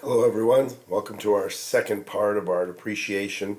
Hello everyone, welcome to our second part of our depreciation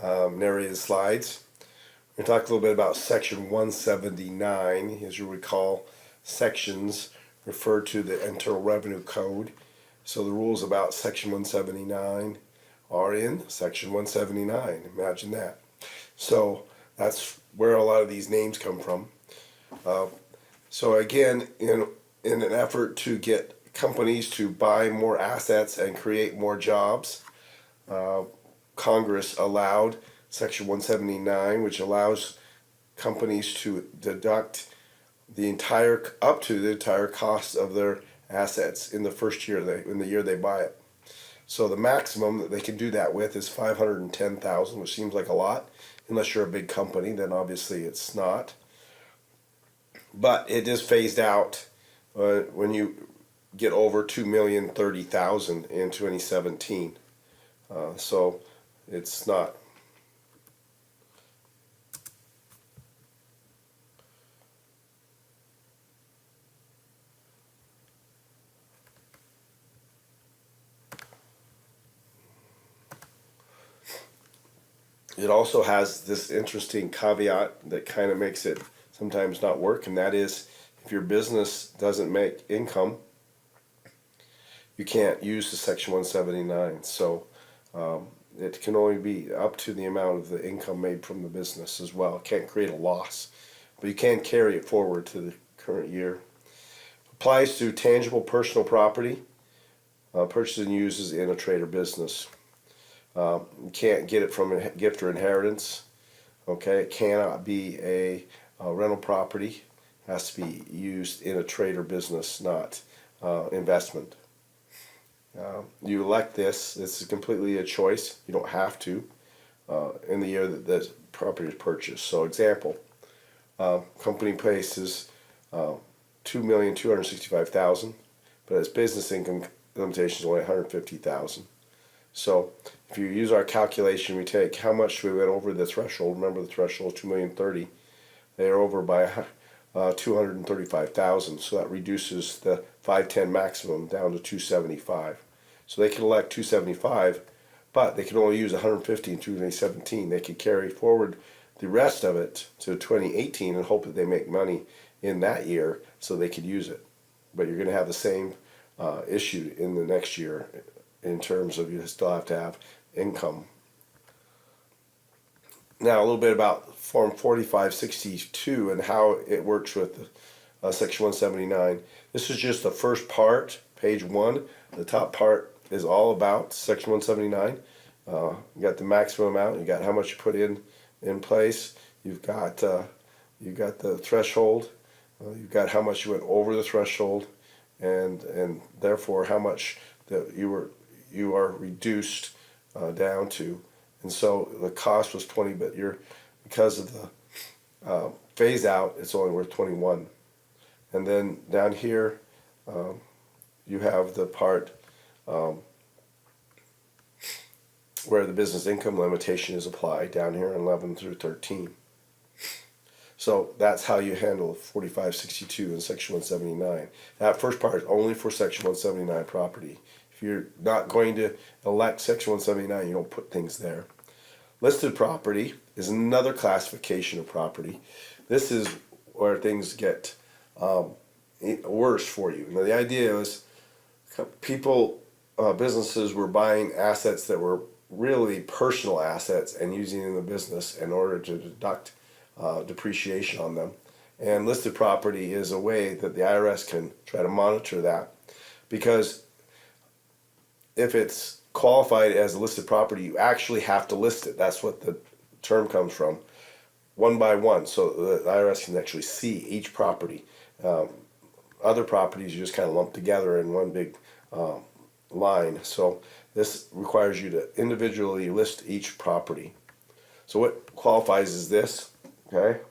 narrated slides. We're going to talk a little bit about section 179. As you recall, sections refer to the Internal Revenue Code. So the rules about section 179 are in section 179. Imagine that. So that's where a lot of these names come from. So again, in an effort to get companies to buy more assets and create more jobs, Congress allowed Section 179, which allows companies to deduct up to the entire cost of their assets in the first year, in the year they buy it. So the maximum that they can do that with is $510,000, which seems like a lot. Unless you're a big company, then obviously it's not. But it is phased out when you get over $2,030,000 in 2017. So it's not. It also has this interesting caveat that kind of makes it sometimes not work, and that is if your business doesn't make income, you can't use the Section 179. So it can only be up to the amount of the income made from the business as well. It can't create a loss, but you can carry it forward to the current year. Applies to tangible personal property, purchases and uses in a trade or business. You can't get it from a gift or inheritance. Okay, it cannot be a rental property. It has to be used in a trade or business, not investment. You elect this. This is completely a choice. You don't have to in the year that the property is purchased. So example, company places $2,265,000, but its business income limitation is only $150,000. So if you use our calculation, we take how much we went over the threshold. Remember the threshold is $2,030,000. They are over by $235,000. So that reduces the 510 maximum down to $275,000. So they can elect $275,000, but they can only use $150,000 in 2017. They could carry forward the rest of it to 2018 and hope that they make money in that year so they could use it. But you're going to have the same issue in the next year in terms of you still have to have income. Now a little bit about Form 4562 and how it works with Section 179. This is just the first part, page 1. The top part is all about Section 179. You got the maximum amount. You got how much you put in place. You've got the threshold. You've got how much you went over the threshold, and therefore how much that you are reduced down to. And so the cost was 20, but because of the phase out, it's only worth 21. And then down here, you have the part where the business income limitation is applied down here in 11 through 13. So that's how you handle 4562 in Section 179. That first part is only for Section 179 property. If you're not going to elect Section 179, you don't put things there. Listed property is another classification of property. This is where things get worse for you. Now, the idea is businesses were buying assets that were really personal assets and using in the business in order to deduct depreciation on them. And listed property is a way that the IRS can try to monitor that, because if it's qualified as a listed property, you actually have to list it. That's what the term comes from, one by one, so the IRS can actually see each property. Other properties you just kind of lump together in one big line. So this requires you to individually list each property. So what qualifies is this, okay?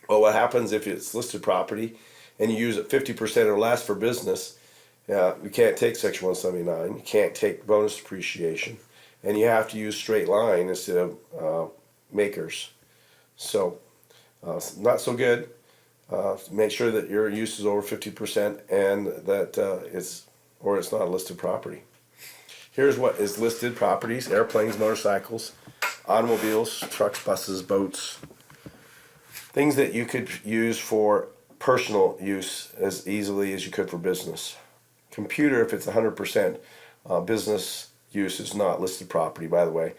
Well, what happens if it's listed property and you use it 50% or less for business? You can't take Section 179. You can't take bonus depreciation, and you have to use straight line instead of MACRS. So not so good. Make sure that your use is over 50% and that it's not a listed property. here's what is listed properties: airplanes, motorcycles, automobiles, trucks, buses, boats. Things that you could use for personal use as easily as you could for business. Computer, if it's 100%, business use is not listed property, by the way.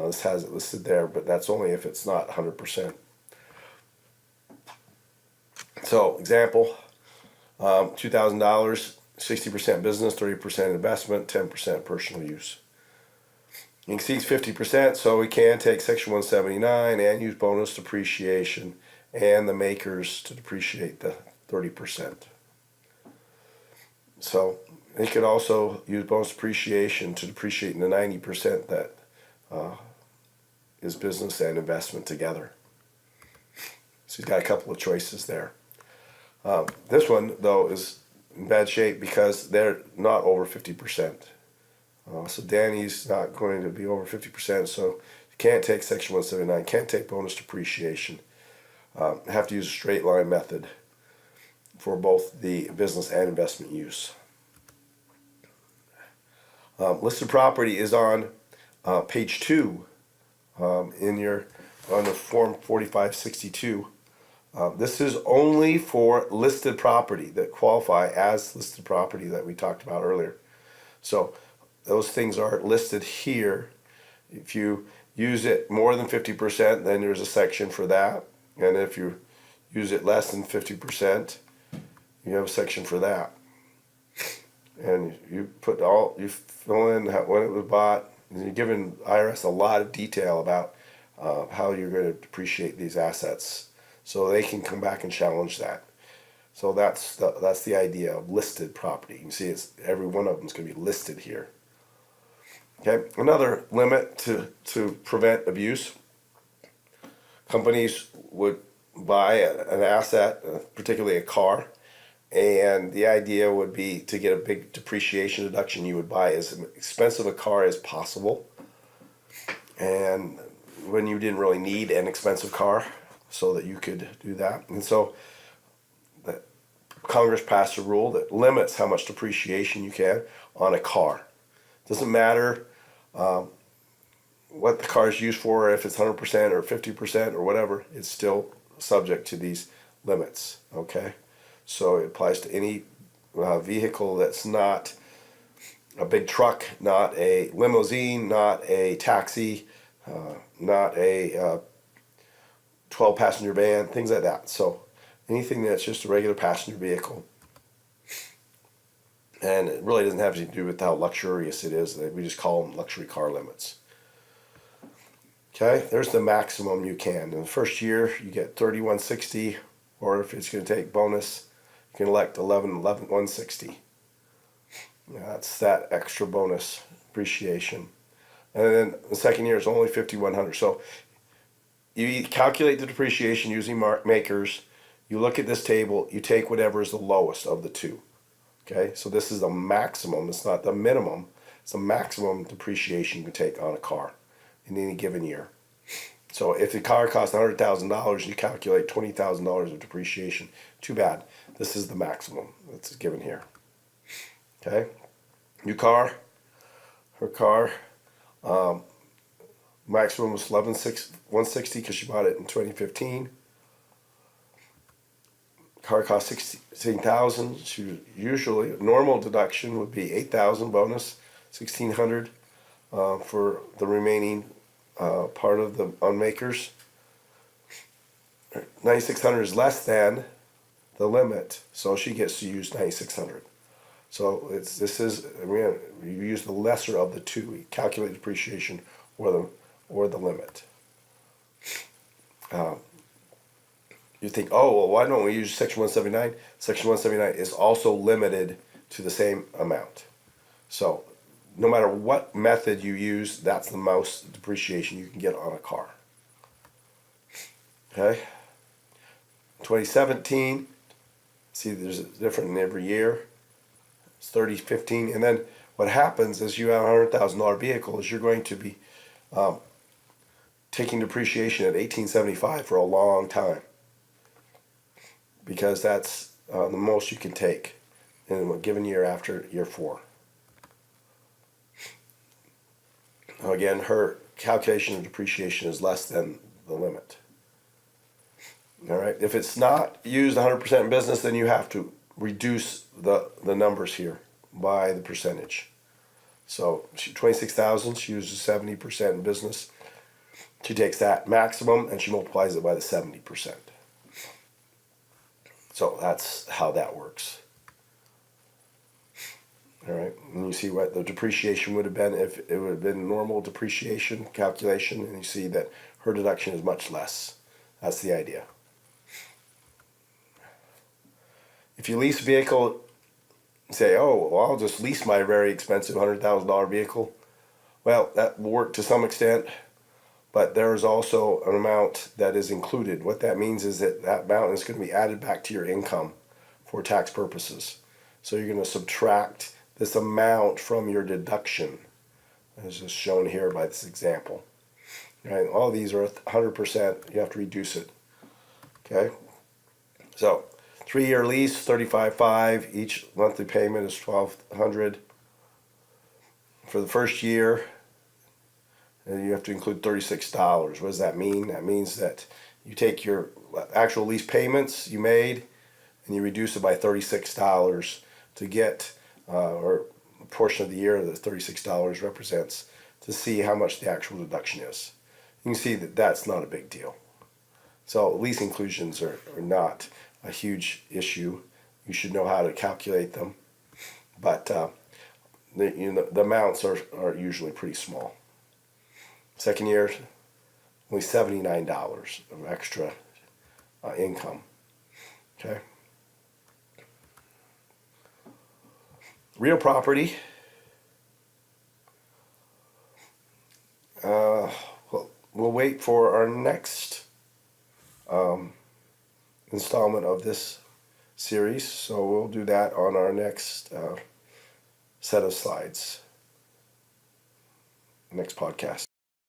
This has it listed there, but that's only if it's not 100%. So, example, $2,000, 60% business, 30% investment, 10% personal use. It exceeds 50%, so we can take Section 179 and use bonus depreciation and the MACRS to depreciate the 30%. So they could also use bonus depreciation to depreciate the 90% that is business and investment together. So he's got a couple of choices there. This one, though, is in bad shape because they're not over 50%. So Danny's not going to be over 50%, so you can't take Section 179, can't take bonus depreciation. Have to use a straight line method for both the business and investment use. Listed property is on page 2 on the form 4562. This is only for listed property that qualify as listed property that we talked about earlier. So those things are listed here. If you use it more than 50%, then there's a section for that. And if you use it less than 50%, you have a section for that. And you fill in when it was bought, and you're giving IRS a lot of detail about how you're going to depreciate these assets, so they can come back and challenge that. So that's the idea of listed property. You can see every one of them is going to be listed here. Okay, another limit to prevent abuse. Companies would buy an asset, particularly a car, and the idea would be to get a big depreciation deduction. You would buy as expensive a car as possible, and when you didn't really need an expensive car, so that you could do that. And so Congress passed a rule that limits how much depreciation you can on a car. Doesn't matter what the car is used for, if it's 100% or 50% or whatever, it's still subject to these limits, okay? So it applies to any vehicle that's not a big truck, not a limousine, not a taxi, not a 12-passenger van, things like that. So anything that's just a regular passenger vehicle. And it really doesn't have to do with how luxurious it is. We just call them luxury car limits. Okay, there's the maximum you can. In the first year, you get 3160, or if it's going to take bonus, you can elect 11160. That's that extra bonus depreciation. And then the second year is only 5100. So you calculate the depreciation using MACRS. You look at this table, you take whatever is the lowest of the two. Okay, so this is the maximum, it's not the minimum, it's the maximum depreciation you can take on a car in any given year. So if the car costs $100,000, you calculate $20,000 of depreciation. Too bad. This is the maximum that's given here. Okay, new car, her car, maximum was $160 because she bought it in 2015. Car cost $16,000. She usually normal deduction would be $8,000 bonus, $1,600 for the remaining part of the MACRS. $9,600 is less than the limit, so she gets to use $9,600. So you use the lesser of the two. You calculate depreciation or the limit. You think, oh, well, why don't we use Section 179? Section 179 is also limited to the same amount. So no matter what method you use, that's the most depreciation you can get on a car. Okay? 2017, see there's a different in every year. It's 30, 15, and then what happens is you have a $100,000 vehicle is you're going to be taking depreciation at $1,875 for a long time, because that's the most you can take in a given year after year 4. Again, her calculation of depreciation is less than the limit. All right. If it's not used 100% in business, then you have to reduce the numbers here by the percentage. So 26,000, she uses 70% in business. She takes that maximum and she multiplies it by the 70%. So that's how that works. All right, and you see what the depreciation would have been if it would have been normal depreciation calculation, and you see that her deduction is much less. That's the idea. If you lease a vehicle, say, oh, well, I'll just lease my very expensive $100,000 vehicle. Well, that will work to some extent, but there is also an amount that is included. What that means is that that amount is going to be added back to your income for tax purposes. So you're going to subtract this amount from your deduction, as is shown here by this example. Right? All these are 100%. You have to reduce it. Okay? So 3-year lease, $35,500. Each monthly payment is $1,200. For the first year, you have to include $36. What does that mean? That means that you take your actual lease payments you made and you reduce it by $36 to get, or a portion of the year that $36 represents, to see how much the actual deduction is. You can see that that's not a big deal. So lease inclusions are not a huge issue. You should know how to calculate them, but the amounts are usually pretty small. Second year, only $79 of extra income. Okay. Real property. We'll wait for our next installment of this series, so we'll do that on our next set of slides, next podcast.